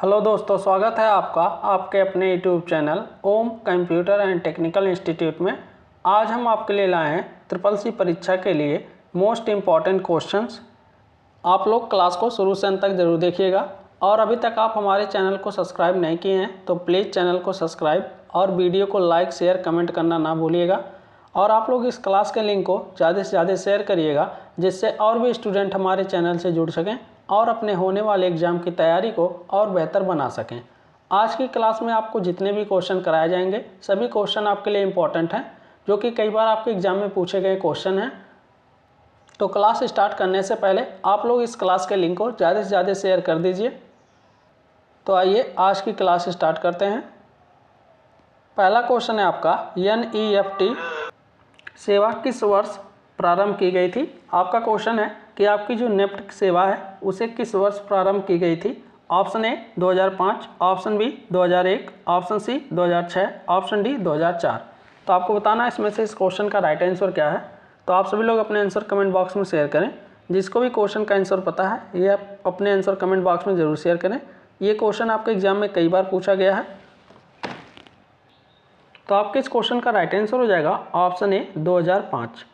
Hello दोस्तों, स्वागत है आपका आपके अपने YouTube channel Om computer and technical institute में। आज हम आपके लिए लाए हैं ट्रिपल सी परीक्षा के लिए मोस्ट इम्पॉर्टेंट क्वेश्चंस। आप लोग क्लास को शुरू से अंत तक जरूर देखिएगा और अभी तक आप हमारे चैनल को सब्सक्राइब नहीं किए हैं तो प्लीज़ चैनल को सब्सक्राइब और वीडियो को लाइक शेयर कमेंट करना ना भूलिएगा। और आप लोग इस क्लास के लिंक को ज़्यादा से ज़्यादा शेयर करिएगा जिससे और भी स्टूडेंट हमारे चैनल से जुड़ सकें और अपने होने वाले एग्ज़ाम की तैयारी को और बेहतर बना सकें। आज की क्लास में आपको जितने भी क्वेश्चन कराए जाएंगे सभी क्वेश्चन आपके लिए इम्पॉर्टेंट हैं, जो कि कई बार आपके एग्ज़ाम में पूछे गए क्वेश्चन हैं। तो क्लास स्टार्ट करने से पहले आप लोग इस क्लास के लिंक को ज़्यादा से ज़्यादा शेयर कर दीजिए। तो आइए आज की क्लास स्टार्ट करते हैं। पहला क्वेश्चन है आपका, NEFT सेवा किस वर्ष प्रारंभ की गई थी। आपका क्वेश्चन है कि आपकी जो नेफ्ट सेवा है उसे किस वर्ष प्रारंभ की गई थी। Option A 2005, option B 2001, option C 2006, option D 2004। तो आपको बताना है इसमें से इस क्वेश्चन का राइट आंसर क्या है। तो आप सभी लोग अपने आंसर कमेंट बॉक्स में शेयर करें। जिसको भी क्वेश्चन का आंसर पता है ये आप अपने आंसर कमेंट बॉक्स में ज़रूर शेयर करें। ये क्वेश्चन आपके एग्जाम में कई बार पूछा गया है। तो आपके इस क्वेश्चन का राइट आंसर हो जाएगा ऑप्शन ए 2005।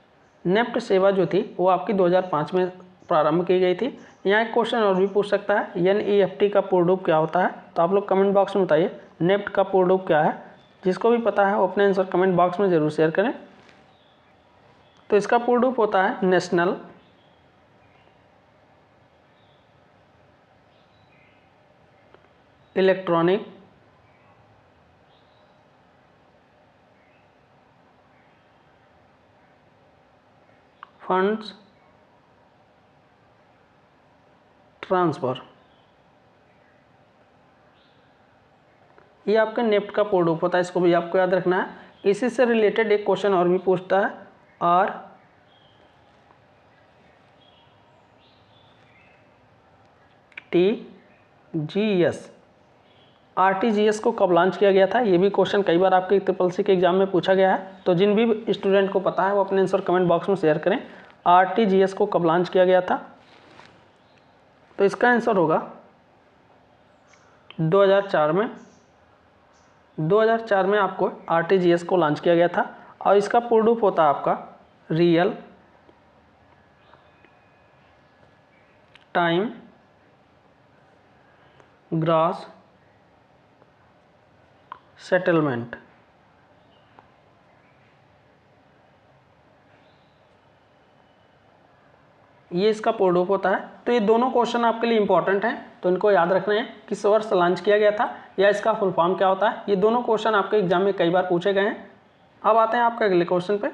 नेफ्ट सेवा जो थी वो आपकी 2005 में प्रारंभ की गई थी। यहाँ एक क्वेश्चन और भी पूछ सकता है, NEFT का पूर्ण रूप क्या होता है। तो आप लोग कमेंट बॉक्स में बताइए नेफ्ट का पूर्ण रूप क्या है। जिसको भी पता है वो अपने आंसर कमेंट बॉक्स में ज़रूर शेयर करें। तो इसका पूर्ण रूप होता है नेशनल इलेक्ट्रॉनिक फंड्स ट्रांसफ़र। ये आपके नेफ्ट का पूर्ण रूप होता है, इसको भी आपको याद रखना है। इसी से रिलेटेड एक क्वेश्चन और भी पूछता है, RTGS को कब लॉन्च किया गया था। ये भी क्वेश्चन कई बार आपके ट्रिपल सी के एग्जाम में पूछा गया है। तो जिन भी स्टूडेंट को पता है वो अपने आंसर कमेंट बॉक्स में शेयर करें। RTGS को कब लॉन्च किया गया था। तो इसका आंसर होगा 2004 में। 2004 में आपको RTGS को लॉन्च किया गया था और इसका पूर्ण रूप होता है आपका रियल टाइम ग्रॉस सेटलमेंट। ये इसका पूर्ण रूप होता है। तो ये दोनों क्वेश्चन आपके लिए इंपॉर्टेंट हैं, तो इनको याद रखना है किस वर्ष लॉन्च किया गया था या इसका फुल फॉर्म क्या होता है। ये दोनों क्वेश्चन आपके एग्जाम में कई बार पूछे गए हैं। अब आते हैं आपके अगले क्वेश्चन पे।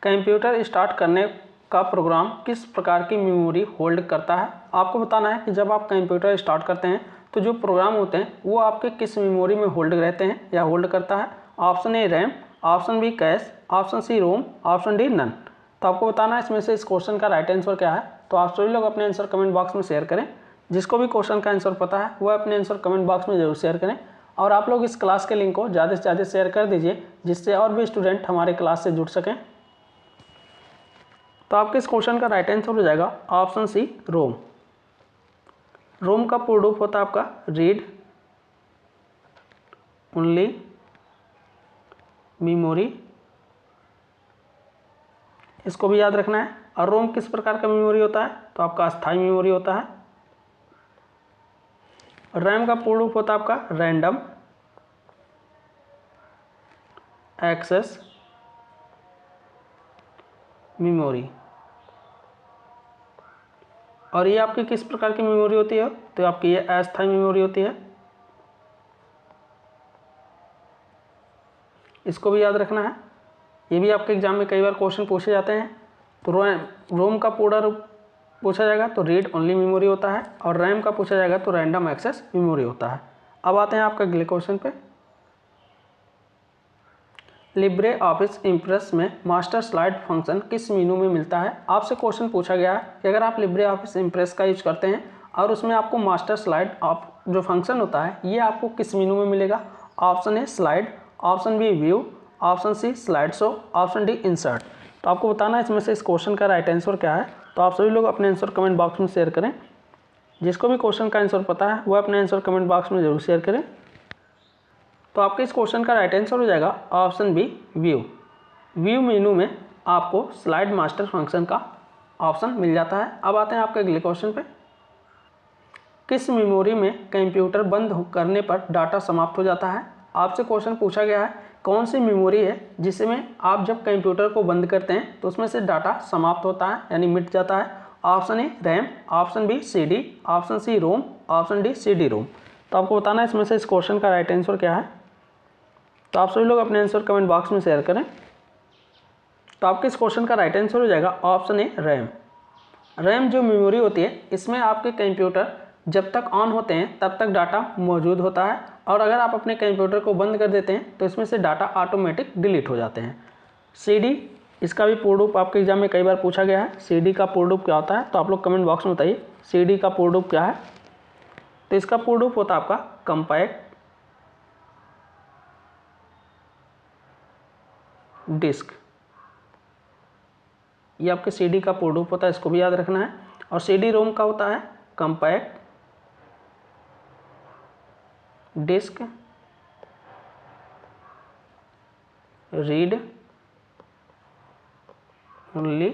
कंप्यूटर स्टार्ट करने का प्रोग्राम किस प्रकार की मेमोरी होल्ड करता है। आपको बताना है कि जब आप कंप्यूटर स्टार्ट करते हैं तो जो प्रोग्राम होते हैं वो आपके किस मेमोरी में होल्ड रहते हैं या होल्ड करता है। Option A RAM, option B cache, option C ROM, option D none. तो आपको बताना है इसमें से इस क्वेश्चन का राइट आंसर क्या है। तो आप सभी लोग अपने आंसर कमेंट बॉक्स में शेयर करें। जिसको भी क्वेश्चन का आंसर पता है वह अपने आंसर कमेंट बॉक्स में जरूर शेयर करें। और आप लोग इस क्लास के लिंक को ज़्यादा से ज़्यादा शेयर कर दीजिए जिससे और भी स्टूडेंट हमारे क्लास से जुड़ सकें। तो आपके इस क्वेश्चन का राइट आंसर हो जाएगा ऑप्शन सी रोम। रोम का पूर्ण रूप होता है आपका रीड ओनली मेमोरी। इसको भी याद रखना है। और रोम किस प्रकार का मेमोरी होता है। तो आपका अस्थायी मेमोरी होता है। रैम का पूर्ण रूप होता है आपका रैंडम एक्सेस मेमोरी। और ये आपकी किस प्रकार की मेमोरी होती है। तो आपकी ये अस्थायी मेमोरी होती है। इसको भी याद रखना है। ये भी आपके एग्जाम में कई बार क्वेश्चन पूछे जाते हैं। तो रोम का पूरा रूप पूछा जाएगा तो रीड ओनली मेमोरी होता है। और रैम का पूछा जाएगा तो रैंडम एक्सेस मेमोरी होता है। अब आते हैं आपका अगले क्वेश्चन पे। लिब्रे ऑफिस इम्प्रेस में मास्टर स्लाइड फंक्शन किस मेनू में मिलता है। आपसे क्वेश्चन पूछा गया है कि अगर आप लिब्रे ऑफिस इम्प्रेस का यूज करते हैं और उसमें आपको मास्टर स्लाइड जो फंक्शन होता है ये आपको किस मेनू में मिलेगा। Option A slide, option B view, option C slide show, option D insert. तो आपको बताना है इसमें से इस क्वेश्चन का राइट आंसर क्या है। तो आप सभी लोग अपने आंसर कमेंट बॉक्स में शेयर करें। जिसको भी क्वेश्चन का आंसर पता है वो अपने आंसर कमेंट बॉक्स में जरूर शेयर करें। तो आपके इस क्वेश्चन का राइट आंसर हो जाएगा option B, view. View menu में आपको स्लाइड मास्टर फंक्शन का ऑप्शन मिल जाता है। अब आते हैं आपके अगले क्वेश्चन पे। किस मेमोरी में कंप्यूटर बंद करने पर डाटा समाप्त हो जाता है? आपसे क्वेश्चन पूछा गया है कौन सी मेमोरी है जिसमें आप जब कंप्यूटर को बंद करते हैं तो उसमें से डाटा समाप्त होता है यानी मिट जाता है। Option A RAM, option B CD, option C ROM, option D CD ROM. तो आपको बताना है इसमें से इस क्वेश्चन का राइट आंसर क्या है। तो आप सभी लोग अपने आंसर कमेंट बॉक्स में शेयर करें। तो आपके इस क्वेश्चन का राइट आंसर हो जाएगा ऑप्शन ए रैम। रैम जो मेमोरी होती है इसमें आपके कंप्यूटर जब तक ऑन होते हैं तब तक डाटा मौजूद होता है, और अगर आप अपने कंप्यूटर को बंद कर देते हैं तो इसमें से डाटा ऑटोमेटिक डिलीट हो जाते हैं। CD, इसका भी पूर्ण रूप आपके एग्जाम में कई बार पूछा गया है। CD का पूर्ण रूप क्या होता है? तो आप लोग कमेंट बॉक्स में बताइए CD का पूर्ण रूप क्या है। तो इसका पूर्ण रूप होता है आपका कम्पैक्ट डिस्क। ये आपके CD का पूर्ण रूप होता है, इसको भी याद रखना है। और CD रोम का होता है compact disc read only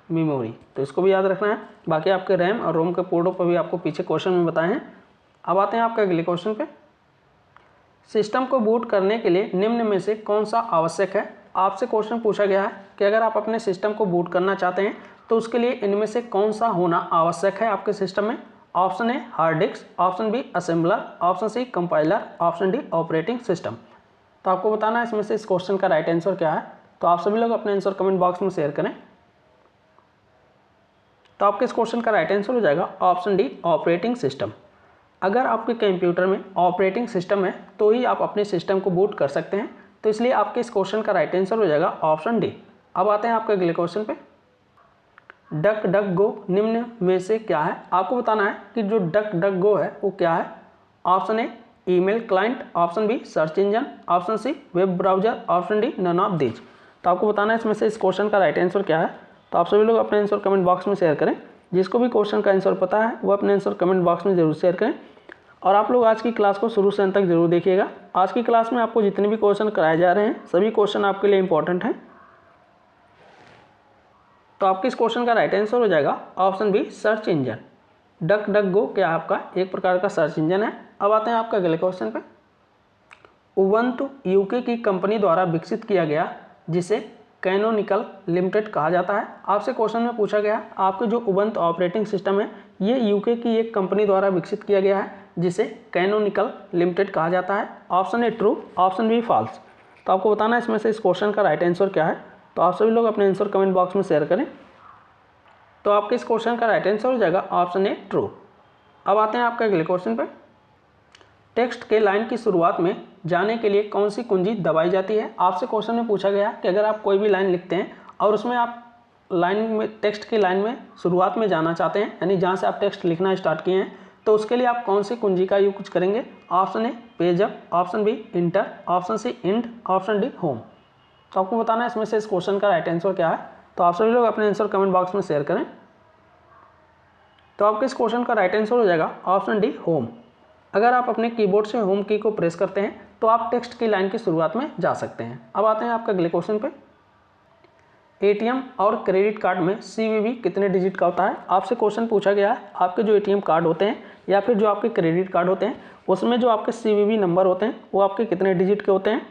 memory. तो इसको भी याद रखना है। बाकी आपके रैम और रोम के पूर्ण रूप भी आपको पीछे क्वेश्चन में बताए हैं। अब आते हैं आपके अगले क्वेश्चन पे। सिस्टम को बूट करने के लिए निम्न में से कौन सा आवश्यक है? आपसे क्वेश्चन पूछा गया है कि अगर आप अपने सिस्टम को बूट करना चाहते हैं तो उसके लिए इनमें से कौन सा होना आवश्यक है आपके सिस्टम में। Option A hard disk, option B assembler, option C compiler, option D operating system. तो आपको बताना है इसमें से इस क्वेश्चन का राइट आंसर क्या है। तो आप सभी लोग अपने आंसर कमेंट बॉक्स में शेयर करें। तो आपके इस क्वेश्चन का राइट आंसर हो जाएगा ऑप्शन डी ऑपरेटिंग सिस्टम। अगर आपके कंप्यूटर में ऑपरेटिंग सिस्टम है तो ही आप अपने सिस्टम को बूट कर सकते हैं, तो इसलिए आपके इस क्वेश्चन का राइट आंसर हो जाएगा ऑप्शन डी। अब आते हैं आपके अगले क्वेश्चन पे। डक डक गो निम्न में से क्या है? आपको बताना है कि जो डक डक गो है वो क्या है। Option A email client, option B search engine, option C web browser, option D none of these. तो आपको बताना है इसमें से इस क्वेश्चन का राइट आंसर क्या है। तो आप सभी लोग अपने आंसर कमेंट बॉक्स में शेयर करें। जिसको भी क्वेश्चन का आंसर पता है वो अपने आंसर कमेंट बॉक्स में जरूर शेयर करें। और आप लोग आज की क्लास को शुरू से अंत तक जरूर देखिएगा। आज की क्लास में आपको जितने भी क्वेश्चन कराए जा रहे हैं सभी क्वेश्चन आपके लिए इंपॉर्टेंट हैं। तो आपके इस क्वेश्चन का राइट आंसर हो जाएगा option B search engine. DuckDuckGo क्या आपका एक प्रकार का सर्च इंजन है। अब आते हैं आपका अगले क्वेश्चन पे। उबंटू यूके की कंपनी द्वारा विकसित किया गया जिसे कैनोनिकल लिमिटेड कहा जाता है। आपसे क्वेश्चन में पूछा गया आपके जो उबंटू ऑपरेटिंग सिस्टम है ये यूके की एक कंपनी द्वारा विकसित किया गया है जिसे कैनोनिकल लिमिटेड कहा जाता है। Option A true, option B false. तो आपको बताना है इसमें से इस क्वेश्चन का राइट आंसर क्या है। तो आप सभी लोग अपने आंसर कमेंट बॉक्स में शेयर करें। तो आपके इस क्वेश्चन का राइट आंसर हो जाएगा ऑप्शन ए ट्रू। अब आते हैं आपके अगले क्वेश्चन पर। टेक्स्ट के लाइन की शुरुआत में जाने के लिए कौन सी कुंजी दबाई जाती है? आपसे क्वेश्चन में पूछा गया कि अगर आप कोई भी लाइन लिखते हैं और उसमें आप लाइन में टेक्स्ट की लाइन में शुरुआत में जाना चाहते हैं यानी जहाँ से आप टेक्स्ट लिखना स्टार्ट किए हैं तो उसके लिए आप कौन सी कुंजी का यूज करेंगे। Option A page up, option B enter, option C end, option D home. तो आपको बताना है इसमें से इस क्वेश्चन का राइट आंसर क्या है। तो आप सभी लोग अपने आंसर कमेंट बॉक्स में शेयर करें। तो आपके इस क्वेश्चन का राइट आंसर हो जाएगा ऑप्शन डी होम। अगर आप अपने कीबोर्ड से होम की को प्रेस करते हैं तो आप टेक्स्ट की लाइन की शुरुआत में जा सकते हैं। अब आते हैं आपके अगले क्वेश्चन पे। एटीएम और क्रेडिट कार्ड में CVV कितने डिजिट का होता है? आपसे क्वेश्चन पूछा गया है आपके जो एटीएम कार्ड होते हैं या फिर जो आपके क्रेडिट कार्ड होते हैं उसमें जो आपके CVV नंबर होते हैं वो आपके कितने डिजिट के होते हैं।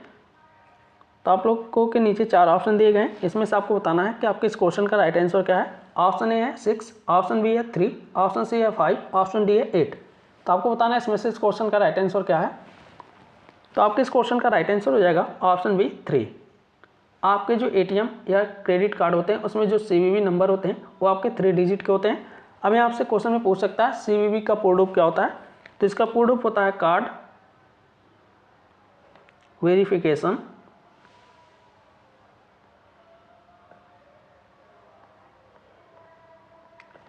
तो आप लोगों के नीचे 4 ऑप्शन दिए गए हैं, इसमें से आपको बताना है कि आपके इस क्वेश्चन का राइट आंसर क्या है। ऑप्शन ए है 6, ऑप्शन बी है 3, ऑप्शन सी है 5, ऑप्शन डी है 8। तो आपको बताना है इसमें से इस क्वेश्चन का राइट आंसर क्या है। तो आपके इस क्वेश्चन का राइट आंसर हो जाएगा ऑप्शन बी 3। आपके जो एटीएम या क्रेडिट कार्ड होते हैं उसमें जो CVV नंबर होते हैं वो आपके 3 डिजिट के होते हैं। अब यहाँ आपसे क्वेश्चन में पूछ सकता है CVV का पूर्ण रूप क्या होता है। तो इसका पूर्ण रूप होता है कार्ड वेरिफिकेशन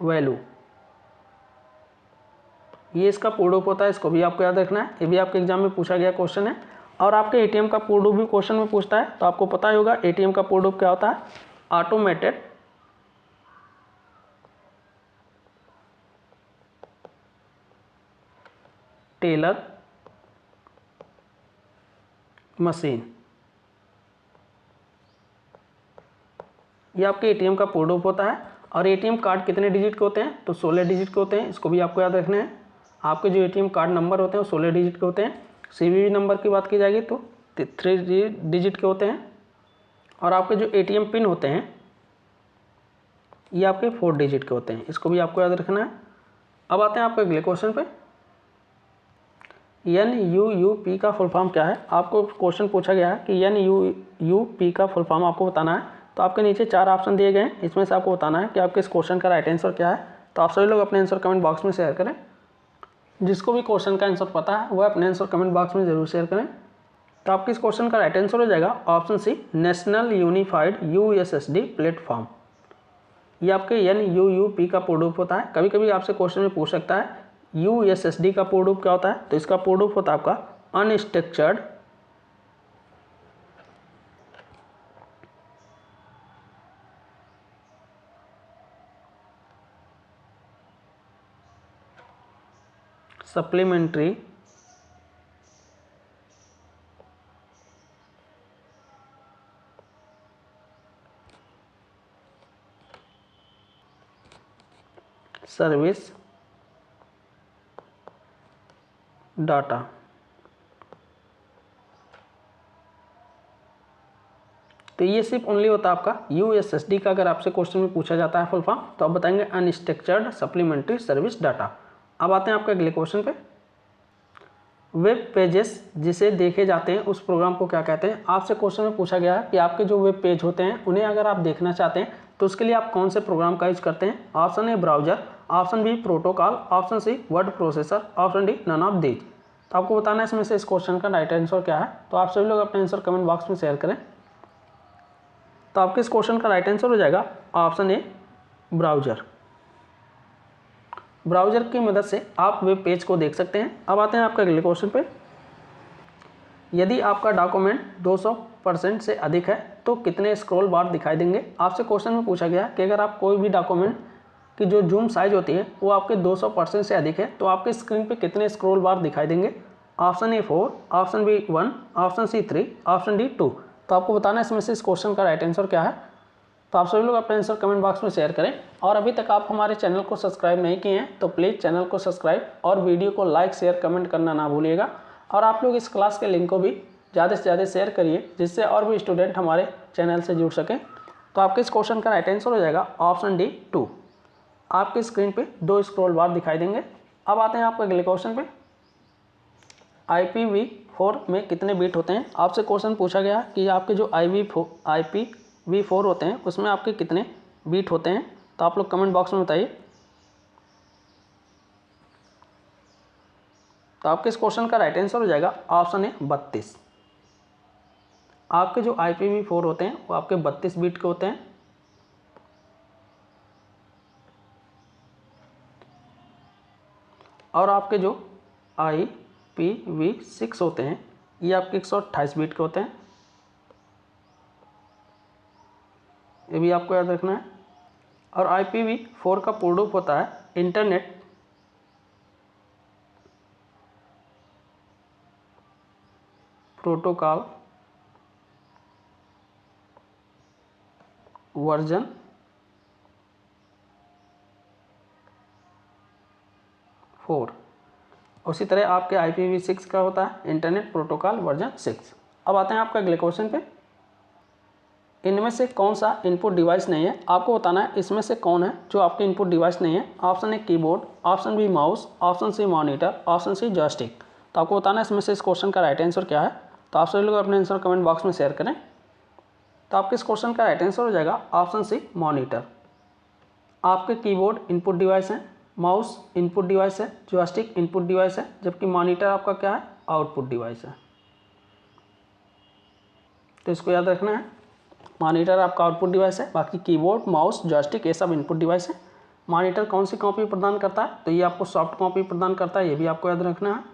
वैल्यू, ये इसका पूर्ण रूप होता है। इसको भी आपको याद रखना है, ये भी आपके एग्जाम में पूछा गया क्वेश्चन है। और आपके एटीएम का पूर्ण रूप भी क्वेश्चन में पूछता है तो आपको पता ही होगा एटीएम का पूर्ण रूप क्या होता है। Automated teller machine. ये आपके एटीएम का कोड रूप होता है। और एटीएम कार्ड कितने डिजिट के होते हैं? तो 16 डिजिट के होते हैं। इसको भी आपको याद रखना है। आपके जो एटीएम कार्ड नंबर होते हैं वो 16 डिजिट के होते हैं। सीवीवी नंबर की बात की जाएगी तो 3 डिजिट के होते हैं। और आपके जो एटीएम पिन होते हैं ये आपके 4 डिजिट के होते हैं। इसको भी आपको याद रखना है। अब आते हैं आपके अगले क्वेश्चन पे। NUUP का फुल फॉर्म क्या है? आपको क्वेश्चन पूछा गया है कि NUUP का फुल फॉर्म आपको बताना है। तो आपके नीचे 4 ऑप्शन दिए गए हैं, इसमें से आपको बताना है कि आपके इस क्वेश्चन का राइट आंसर क्या है। तो आप सभी लोग अपने आंसर कमेंट बॉक्स में शेयर करें। जिसको भी क्वेश्चन का आंसर पता है वह अपने आंसर कमेंट बॉक्स में जरूर शेयर करें। तो आपके इस क्वेश्चन का राइट आंसर हो जाएगा option C, national unified USSD platform. ये आपके NUUP का कोड रूप होता है। कभी कभी आपसे क्वेश्चन में पूछ सकता है USSD का कोड रूप क्या होता है? तो इसका कोड रूप होता है आपका अनस्ट्रक्चर्ड सप्लीमेंट्री सर्विस डाटा। तो ये सिर्फ ओनली होता है आपका USSD का। अगर आपसे क्वेश्चन में पूछा जाता है फुल फॉर्म तो आप बताएंगे अनस्ट्रक्चर्ड सप्लीमेंट्री सर्विस डाटा। अब आते हैं आपके अगले क्वेश्चन पे। वेब पेजेस जिसे देखे जाते हैं उस प्रोग्राम को क्या कहते हैं? आपसे क्वेश्चन में पूछा गया है कि आपके जो वेब पेज होते हैं उन्हें अगर आप देखना चाहते हैं तो उसके लिए आप कौन से प्रोग्राम का यूज करते हैं? Option A browser, option B protocol, option C word processor, option D none of these. तो आपको बताना है इसमें से इस क्वेश्चन का राइट आंसर क्या है। तो आप सभी लोग अपने आंसर कमेंट बॉक्स में शेयर करें। तो आपके इस क्वेश्चन का राइट आंसर हो जाएगा ऑप्शन ए ब्राउजर। ब्राउजर की मदद से आप वेब पेज को देख सकते हैं। अब आते हैं आपके अगले क्वेश्चन पे। यदि आपका डॉक्यूमेंट 200% से अधिक है तो कितने स्क्रॉल बार दिखाई देंगे? आपसे क्वेश्चन में पूछा गया कि अगर आप कोई भी डॉक्यूमेंट की जो जूम साइज होती है वो आपके 200% से अधिक है तो आपके स्क्रीन पे कितने स्क्रॉल बार दिखाई देंगे? Option A 4, option B 1, option C 3, option D 2। तो आपको बताना है इसमें से इस क्वेश्चन का राइट आंसर क्या है। तो आप सभी लोग अपने आंसर कमेंट बॉक्स में शेयर करें। और अभी तक आप हमारे चैनल को सब्सक्राइब नहीं किए हैं तो प्लीज़ चैनल को सब्सक्राइब और वीडियो को लाइक शेयर कमेंट करना ना भूलिएगा। और आप लोग इस क्लास के लिंक को भी ज़्यादा से ज़्यादा शेयर करिए जिससे और भी स्टूडेंट हमारे चैनल से जुड़ सकें। तो आपके इस क्वेश्चन का राइट आंसर हो जाएगा ऑप्शन डी 2। आपके स्क्रीन पे 2 स्क्रॉल बार दिखाई देंगे। अब आते हैं आपके अगले क्वेश्चन पे। IPv4 में कितने बीट होते हैं? आपसे क्वेश्चन पूछा गया कि आपके जो IPv4 होते हैं उसमें आपके कितने बीट होते हैं? तो आप लोग कमेंट बॉक्स में बताइए। तो आपके इस क्वेश्चन का राइट आंसर हो जाएगा ऑप्शन ए 32। आपके जो IPv4 होते हैं वो आपके 32 बीट के होते हैं। और आपके जो IPv6 होते हैं ये आपके 128 बीट के होते हैं। ये भी आपको याद रखना है। और IPv4 का पूर्ण रूप होता है इंटरनेट प्रोटोकॉल वर्जन 4। उसी तरह आपके IPv6 का होता है इंटरनेट प्रोटोकॉल वर्जन 6। अब आते हैं आपके अगले क्वेश्चन पे। इनमें से कौन सा इनपुट डिवाइस नहीं है? आपको बताना है इसमें से कौन है जो आपके इनपुट डिवाइस नहीं है। Option A keyboard, option B mouse, option C monitor, option C joystick. तो आपको बताना है इसमें से इस क्वेश्चन का राइट आंसर क्या है। तो आप सभी लोग अपने आंसर कमेंट बॉक्स में शेयर करें। तो आपके इस क्वेश्चन का राइट आंसर हो जाएगा ऑप्शन सी मॉनिटर। आपके कीबोर्ड इनपुट डिवाइस है, माउस इनपुट डिवाइस है, जॉयस्टिक इनपुट डिवाइस है, जबकि मॉनिटर आपका क्या है? आउटपुट डिवाइस है। तो इसको याद रखना है। मॉनिटर आपका आउटपुट डिवाइस है, बाकी कीबोर्ड माउस जॉयस्टिक ये सब इनपुट डिवाइस है। मॉनिटर कौन सी कॉपी प्रदान करता है? तो ये आपको सॉफ्ट कॉपी प्रदान करता है, ये भी आपको याद रखना है।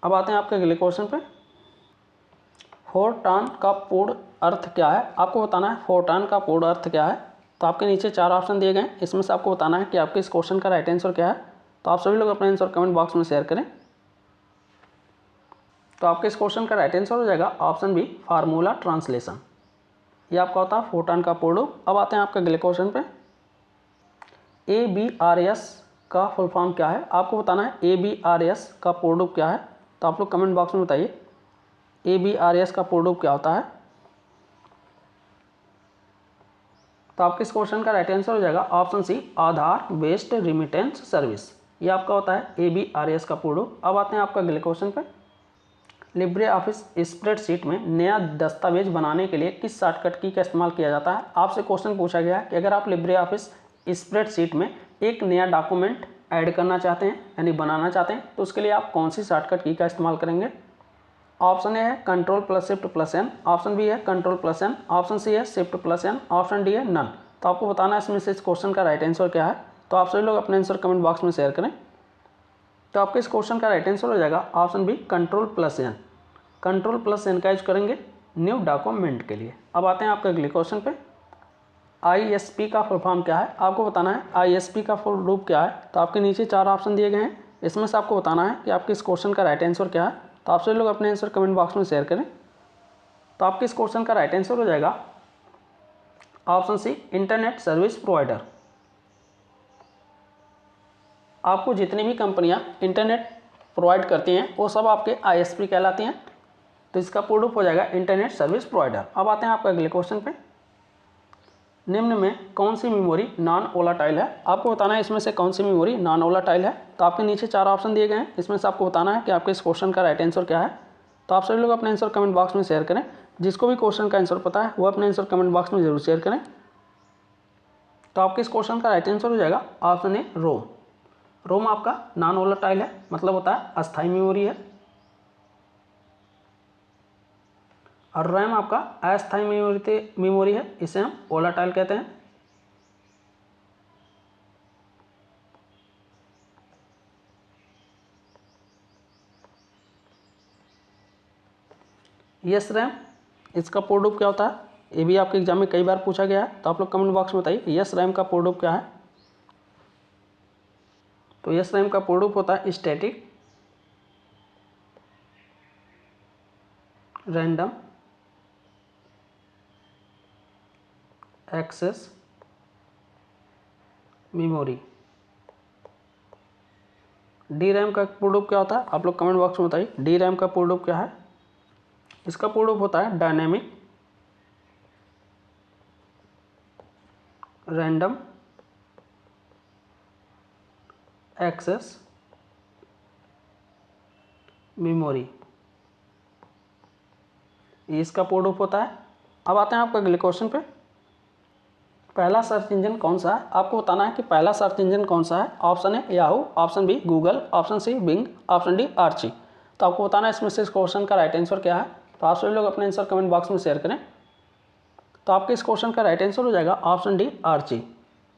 अब आते हैं आपके अगले क्वेश्चन पे। फोरटॉन का पूर्ण अर्थ क्या है? आपको बताना है फोरटॉन का पूर्ण अर्थ क्या है। तो आपके नीचे 4 ऑप्शन दिए गए हैं, इसमें से आपको बताना है कि आपके इस क्वेश्चन का राइट आंसर क्या है। तो आप सभी लोग अपना आंसर कमेंट बॉक्स में शेयर करें। तो आपके इस क्वेश्चन का राइट आंसर हो जाएगा ऑप्शन बी, फार्मूला ट्रांसलेशन। ये आपका होता है फोटॉन का पूर्ण रूप। अब आते हैं आपके अगले क्वेश्चन पे। ABRS का फुल फॉर्म क्या है, आपको बताना है ABRS का पूर्ण रूप क्या है। तो आप लोग कमेंट बॉक्स में बताइए ABRS का पूर्ण रूप क्या होता है। तो आपके इस क्वेश्चन का राइट आंसर हो जाएगा ऑप्शन सी, आधार बेस्ड रिमिटेंस सर्विस। ये आपका होता है ABRS का पूर्ण रूप। अब आते हैं आपका अगले क्वेश्चन पे। लिब्रे ऑफिस स्प्रेडशीट में नया दस्तावेज बनाने के लिए किस शॉर्टकट की का इस्तेमाल किया जाता है। आपसे क्वेश्चन पूछा गया है कि अगर आप लिब्रे ऑफिस स्प्रेडशीट में एक नया डॉक्यूमेंट ऐड करना चाहते हैं यानी बनाना चाहते हैं तो उसके लिए आप कौन सी शॉर्टकट की का इस्तेमाल करेंगे। ऑप्शन ए है Ctrl+Shift+N, ऑप्शन बी है Ctrl+N, ऑप्शन सी है Shift+N, ऑप्शन डी है नन। तो आपको बताना है इसमें से इस क्वेश्चन का राइट आंसर क्या है। तो आप सभी लोग अपने आंसर कमेंट बॉक्स में शेयर करें। तो आपके इस क्वेश्चन का राइट आंसर हो जाएगा ऑप्शन बी, Ctrl+N। Ctrl+N का यूज करेंगे न्यू डॉक्यूमेंट के लिए। अब आते हैं आपके अगले क्वेश्चन पे। ISP का फुल फॉर्म क्या है, आपको बताना है ISP का फुल रूप क्या है। तो आपके नीचे 4 ऑप्शन दिए गए हैं, इसमें से आपको बताना है कि आपके इस क्वेश्चन का राइट आंसर क्या है। तो आप सभी लोग अपने आंसर कमेंट बॉक्स में शेयर करें। तो आपके इस क्वेश्चन का राइट आंसर हो जाएगा option C, internet service provider. आपको जितनी भी कंपनियां इंटरनेट प्रोवाइड करती हैं वो सब आपके ISP कहलाती हैं। तो इसका पूर्ण रूप हो जाएगा इंटरनेट सर्विस प्रोवाइडर। अब आते हैं आपके अगले क्वेश्चन पे। निम्न में कौन सी मेमोरी नॉन वोलाटाइल है, आपको बताना है इसमें से कौन सी मेमोरी नॉन वोलाटाइल है। तो आपके नीचे 4 ऑप्शन दिए गए हैं, इसमें से आपको बताना है कि आपके इस क्वेश्चन का राइट आंसर क्या है। तो आप सभी लोग अपने आंसर कमेंट बॉक्स में शेयर करें। जिसको भी क्वेश्चन का आंसर पता है वो अपने आंसर कमेंट बॉक्स में जरूर शेयर करें। तो आपके इस क्वेश्चन का राइट आंसर हो जाएगा ऑप्शन ए, रोम। रोम आपका नॉन वोलाटाइल है, मतलब होता है अस्थायी मेमोरी है। और रैम आपका अस्थायी मेमोरी है, इसे हम वोलाटाइल कहते हैं। यस रैम, इसका पूर्ण रूप क्या होता है, ये भी आपके एग्जाम में कई बार पूछा गया है। तो आप लोग कमेंट बॉक्स में बताइए यस रैम का पूर्ण रूप क्या है। तो यस रैम का पूर्ण रूप होता है static random access memory. D RAM का पूर्ण रूप क्या होता है, आप लोग कमेंट बॉक्स में बताइए डी रैम का पूर्ण रूप क्या है। इसका पूर्ण रूप होता है डायनेमिक रैंडम एक्सेस मेमोरी, इसका पूर्ण रूप होता है। अब आते हैं आपका अगले क्वेश्चन पे। पहला सर्च इंजन कौन सा है, आपको बताना है कि पहला सर्च इंजन कौन सा है। Option A Yahoo, option B Google, option C Bing, option D Archie. तो आपको बताना है इसमें से इस क्वेश्चन का राइट आंसर क्या है। तो आप सभी लोग अपने आंसर कमेंट बॉक्स में शेयर करें। तो आपके इस क्वेश्चन का राइट आंसर हो जाएगा ऑप्शन डी आर्ची।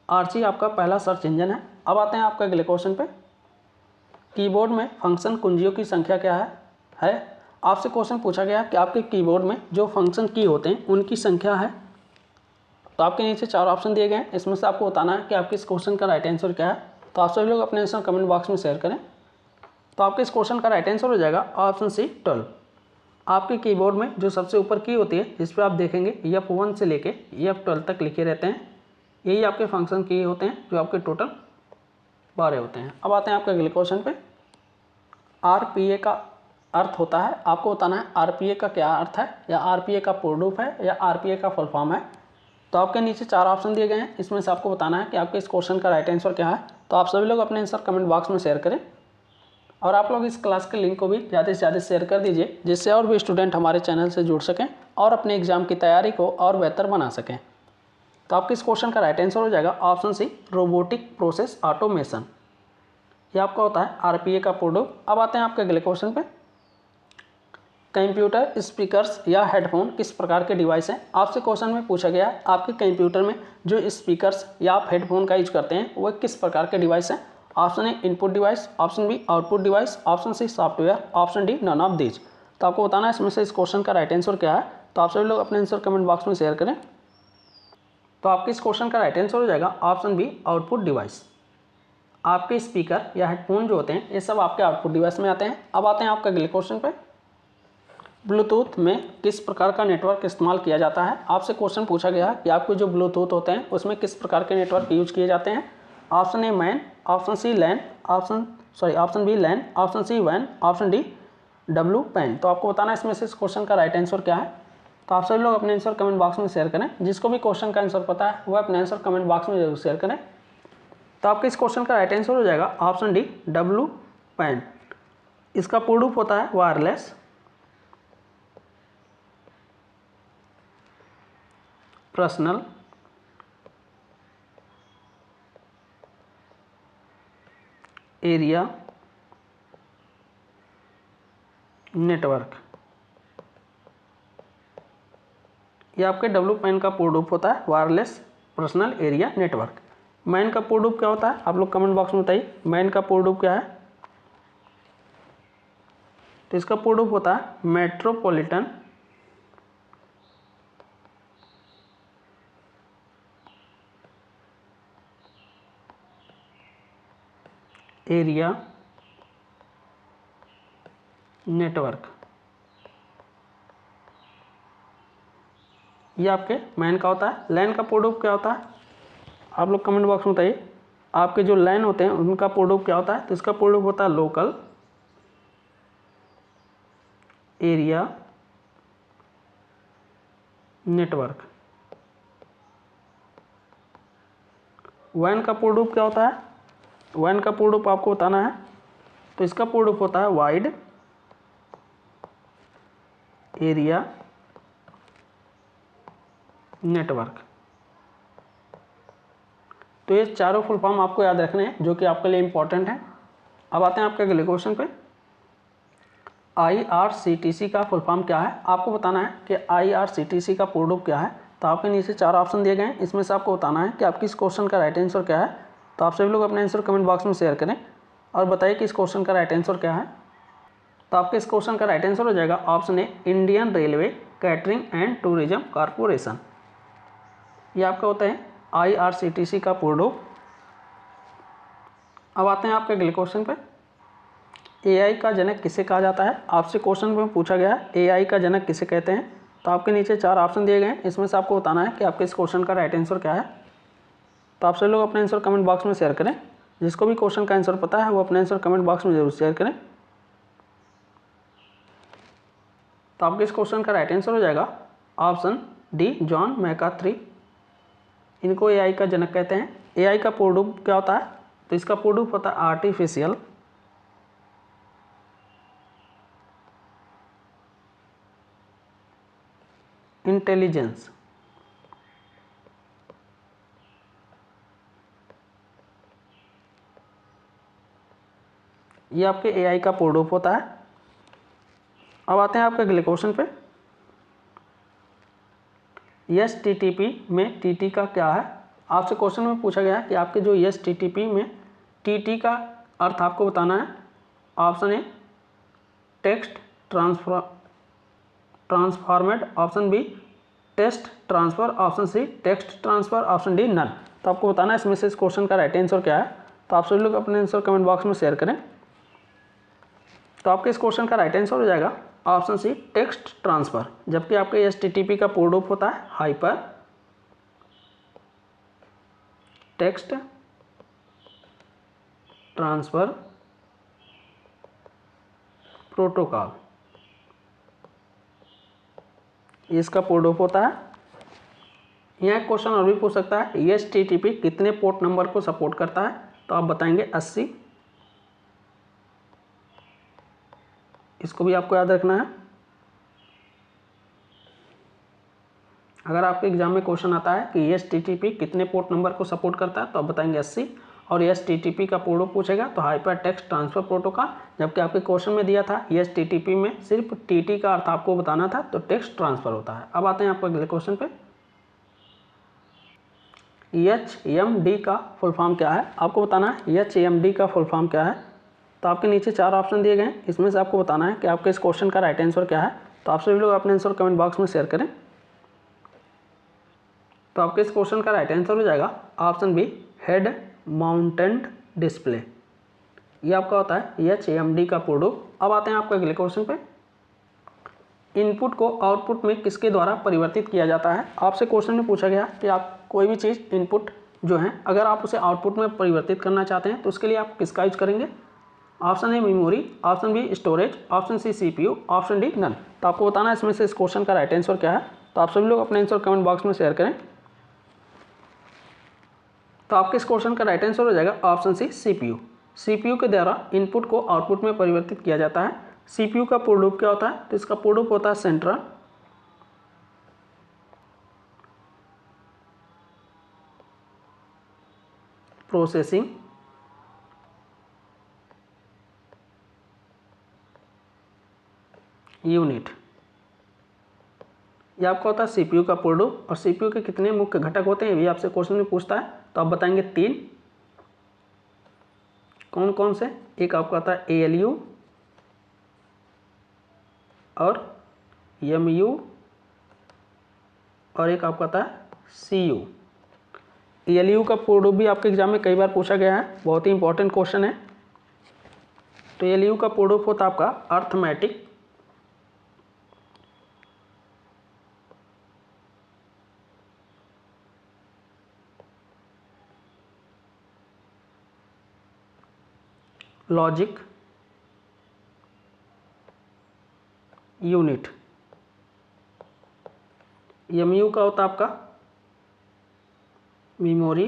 आर्ची आपका पहला सर्च इंजन है। अब आते हैं आपका अगले क्वेश्चन पे। कीबोर्ड में फंक्शन कुंजियों की संख्या क्या है। आपसे क्वेश्चन पूछा गया कि आपके कीबोर्ड में जो फंक्शन की होते हैं उनकी संख्या है। तो आपके नीचे 4 ऑप्शन दिए गए हैं, इसमें से आपको बताना है कि आपके इस क्वेश्चन का राइट आंसर क्या है। तो आप सभी लोग अपने आंसर कमेंट बॉक्स में शेयर करें। तो आपके इस क्वेश्चन का राइट आंसर हो जाएगा ऑप्शन सी 12। आपके कीबोर्ड में जो सबसे ऊपर की होती है जिस पर आप देखेंगे F1 से लेके F12 तक लिखे रहते हैं, यही आपके फंक्शन की होते हैं जो आपके टोटल 12 होते हैं। अब आते हैं आपके अगले क्वेश्चन पे। RPA का अर्थ होता है, आपको बताना है RPA का क्या अर्थ है, या RPA का पूर्ण रूप है, या RPA का फुल फॉर्म है। तो आपके नीचे 4 ऑप्शन दिए गए हैं, इसमें से आपको बताना है कि आपके इस क्वेश्चन का राइट आंसर क्या है। तो आप सभी लोग अपने आंसर कमेंट बॉक्स में शेयर करें। और आप लोग इस क्लास के लिंक को भी ज़्यादा से ज़्यादा शेयर कर दीजिए, जिससे और भी स्टूडेंट हमारे चैनल से जुड़ सकें और अपने एग्जाम की तैयारी को और बेहतर बना सकें। तो आपके इस क्वेश्चन का राइट आंसर हो जाएगा option C robotic process automation. ये आपका होता है RPA का पूर्ण रूप। अब आते हैं आपके अगले क्वेश्चन पे। कंप्यूटर स्पीकर्स या हेडफोन किस प्रकार के डिवाइस हैं। आपसे क्वेश्चन में पूछा गया है आपके कंप्यूटर में जो स्पीकर्स या आप हेडफोन का यूज करते हैं वो किस प्रकार के डिवाइस हैं। Option A input device, option B output device, option C software, option D none of these. तो आपको बताना है इसमें से इस क्वेश्चन का राइट आंसर क्या है। तो आप सभी लोग अपने आंसर कमेंट बॉक्स में शेयर करें। तो आपके इस क्वेश्चन का राइट आंसर हो जाएगा ऑप्शन बी आउटपुट डिवाइस। आपके स्पीकर या हेडफोन जो होते हैं ये सब आपके आउटपुट डिवाइस में आते हैं। अब आते हैं आपके अगले क्वेश्चन पे, ब्लूटूथ में किस प्रकार का नेटवर्क इस्तेमाल किया जाता है। आपसे क्वेश्चन पूछा गया कि आपके जो ब्लूटूथ होते हैं उसमें किस प्रकार के नेटवर्क यूज किए जाते हैं। Option A MAN, option C LAN, option B LAN, option C वैन, ऑप्शन डी डब्लू पैन। तो आपको बताना है इसमें से इस क्वेश्चन का राइट आंसर क्या है। तो आप सभी लोग अपने आंसर कमेंट बॉक्स में शेयर करें। जिसको भी क्वेश्चन का आंसर पता है वो अपने आंसर कमेंट बॉक्स में जरूर शेयर करें। तो आपके इस क्वेश्चन का राइट आंसर हो जाएगा ऑप्शन डी डब्लू पैन। इसका पूर्ण रूप होता है वायरलेस पर्सनल एरिया नेटवर्क। ये आपके डब्लू पैन का पूर्ण रूप होता है wireless personal area network. Man का पूर्ण रूप क्या होता है आप लोग कमेंट बॉक्स में बताइए, मैन का पूर्ण रूप क्या है। तो इसका पूर्ण रूप होता है मेट्रोपॉलिटन एरिया नेटवर्क। ये आपके मैन का होता है। लैन का पूर्ण रूप क्या होता है आप लोग कमेंट बॉक्स में बताइए। आपके जो लैन होते हैं उनका पूर्ण रूप क्या होता है। तो इसका पूर्ण रूप होता है लोकल एरिया नेटवर्क। वैन का पूर्ण रूप क्या होता है, वैन का पूर्ण रूप आपको बताना है। तो इसका पूर्ण रूप होता है वाइड एरिया नेटवर्क। तो ये चारों फुल फॉर्म आपको याद रखने हैं जो कि आपके लिए इंपॉर्टेंट है। अब आते हैं आपके अगले क्वेश्चन पे, IRCTC का फुल फॉर्म क्या है। आपको बताना है कि IRCTC का पूर्ण रूप क्या है। तो आपके नीचे 4 ऑप्शन दिए गए हैं, इसमें से आपको बताना है कि आपकी इस क्वेश्चन का राइट आंसर क्या है। तो आप सभी लोग अपने आंसर कमेंट बॉक्स में शेयर करें और बताइए कि इस क्वेश्चन का राइट आंसर क्या है। तो आपके इस क्वेश्चन का राइट आंसर हो जाएगा option A Indian railway catering and tourism corporation. ये आपका होता है IRCTC का पूर्ण रूप। अब आते हैं आपके अगले क्वेश्चन पे, AI का जनक किसे कहा जाता है। आपसे क्वेश्चन में पूछा गया है AI का जनक किसे कहते हैं। तो आपके नीचे 4 ऑप्शन दिए गए हैं, इसमें से आपको बताना है कि आपके इस क्वेश्चन का राइट आंसर क्या है। तो आप सभी लोग अपने आंसर कमेंट बॉक्स में शेयर करें। जिसको भी क्वेश्चन का आंसर पता है वो अपने आंसर कमेंट बॉक्स में जरूर शेयर करें। तो आपके इस क्वेश्चन का राइट आंसर हो जाएगा ऑप्शन डी जॉन मैकार्थी। इनको AI का जनक कहते हैं। AI का पूर्ण रूप क्या होता है। तो इसका पूर्ण रूप होता है आर्टिफिशियल इंटेलिजेंस। ये आपके AI का पूर्ण रूप होता है। अब आते हैं आपके अगले क्वेश्चन पे, STTP में TT का क्या है। आपसे क्वेश्चन में पूछा गया है कि आपके जो STTP में TT का अर्थ आपको बताना है। Option A text transformate, option B text transfer, option C text transfer, option D none. तो आपको बताना है इसमें से इस क्वेश्चन का राइट आंसर क्या है। तो आप सभी लोग अपने आंसर कमेंट बॉक्स में शेयर करें। तो आपके इस क्वेश्चन का राइट आंसर हो जाएगा ऑप्शन सी टेक्स्ट ट्रांसफर। जबकि आपके STTP का पूर्ण रूप होता है हाइपर टेक्स्ट ट्रांसफर प्रोटोकॉल। इसका पूर्ण रूप होता है। यहाँ एक क्वेश्चन और भी पूछ सकता है STTP कितने पोर्ट नंबर को सपोर्ट करता है। तो आप बताएंगे 80। इसको भी आपको याद रखना है। अगर आपके एग्जाम में क्वेश्चन आता है कि STTP कितने पोर्ट नंबर को सपोर्ट करता है तो आप बताएंगे 80। और STTP का पूर्ण रूप पूछेगा तो हाइपर टेक्स्ट ट्रांसफर प्रोटोकॉल। जबकि आपके क्वेश्चन में दिया था STTP में सिर्फ TT का अर्थ आपको बताना था, तो टेक्स्ट ट्रांसफर होता है। अब आते हैं आपको अगले क्वेश्चन पे, HMD का फुल फॉर्म क्या है। आपको बताना है HMD का फुल फॉर्म क्या है। तो आपके नीचे 4 ऑप्शन दिए गए हैं, इसमें से आपको बताना है कि आपके इस क्वेश्चन का राइट आंसर क्या है। तो आप सभी लोग अपने आंसर कमेंट बॉक्स में शेयर करें। तो आपके इस क्वेश्चन का राइट आंसर हो जाएगा option B head mounted display. ये आपका होता है HAMD का पूर्ण रूप। अब आते हैं आपके अगले क्वेश्चन पे। इनपुट को आउटपुट में किसके द्वारा परिवर्तित किया जाता है। आपसे क्वेश्चन में पूछा गया कि आप कोई भी चीज़ इनपुट जो है अगर आप उसे आउटपुट में परिवर्तित करना चाहते हैं तो उसके लिए आप किसका यूज करेंगे। Option A memory, option B storage, option C CPU, option D none. तो आपको बताना है इसमें से इस क्वेश्चन का राइट आंसर क्या है। तो आप सभी लोग अपने आंसर कमेंट बॉक्स में शेयर करें। तो आपके इस क्वेश्चन का राइट आंसर हो जाएगा ऑप्शन सी CPU। CPU के द्वारा इनपुट को आउटपुट में परिवर्तित किया जाता है। CPU का पूर्ण रूप क्या होता है, तो इसका पूर्ण रूप होता है सेंट्रल प्रोसेसिंग यूनिट। यह आपका होता है CPU का पूर्ण रूप। और CPU के कितने मुख्य घटक होते हैं, ये भी आपसे क्वेश्चन में पूछता है। तो आप बताएंगे 3। कौन कौन से। एक आपका आता है ALU और MU और एक आपका आता है CU। ALU का पूर्ण रूप भी आपके एग्जाम में कई बार पूछा गया है, बहुत ही इंपॉर्टेंट क्वेश्चन है। तो ALU का पूर्ण रूप होता है आपका अर्थमेटिक लॉजिक यूनिट। MU का होता है आपका मेमोरी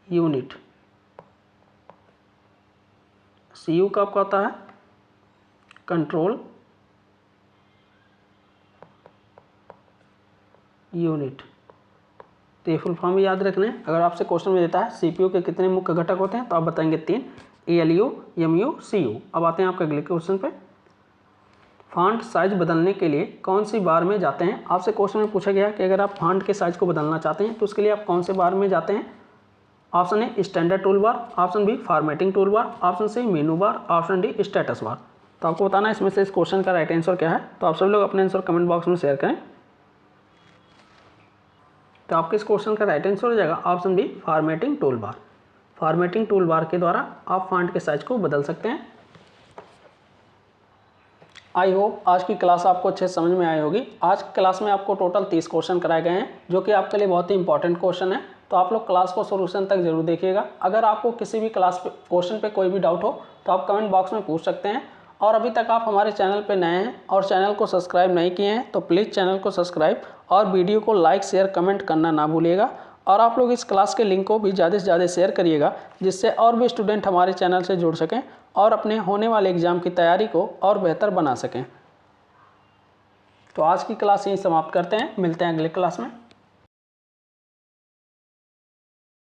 यूनिट। CU का आपका होता है कंट्रोल यूनिट। तो ये फुल फॉर्म याद रखना है। अगर आपसे क्वेश्चन में देता है CPU के कितने मुख्य घटक होते हैं तो आप बताएंगे 3, ALU, MU, CU। अब आते हैं आपके अगले क्वेश्चन पे। फॉन्ट साइज बदलने के लिए कौन सी बार में जाते हैं। आपसे क्वेश्चन में पूछा गया कि अगर आप फॉन्ट के साइज को बदलना चाहते हैं तो उसके लिए आप कौन से बार में जाते हैं। Option A standard tool bar, option B formatting tool bar, option C menu bar, option D status bar. तो आपको बताना है इसमें से इस क्वेश्चन का राइट आंसर क्या है। तो आप सभी लोग अपने आंसर कमेंट बॉक्स में शेयर करें। तो आपके इस क्वेश्चन का राइट आंसर हो जाएगा option B formatting tool bar. Formatting tool bar के द्वारा आप फॉन्ट के साइज को बदल सकते हैं। आई होप आज की क्लास आपको अच्छे समझ में आई होगी। आज की क्लास में आपको टोटल 30 क्वेश्चन कराए गए हैं जो कि आपके लिए बहुत ही इंपॉर्टेंट क्वेश्चन है। तो आप लोग क्लास को सोल्यूशन तक जरूर देखिएगा। अगर आपको किसी भी क्लास पे क्वेश्चन पे कोई भी डाउट हो तो आप कमेंट बॉक्स में पूछ सकते हैं। और अभी तक आप हमारे चैनल पे नए हैं और चैनल को सब्सक्राइब नहीं किए हैं तो प्लीज़ चैनल को सब्सक्राइब और वीडियो को लाइक शेयर कमेंट करना ना भूलिएगा। और आप लोग इस क्लास के लिंक को भी ज़्यादा से ज़्यादा शेयर करिएगा जिससे और भी स्टूडेंट हमारे चैनल से जुड़ सकें और अपने होने वाले एग्ज़ाम की तैयारी को और बेहतर बना सकें। तो आज की क्लास यहीं समाप्त करते हैं, मिलते हैं अगले क्लास में।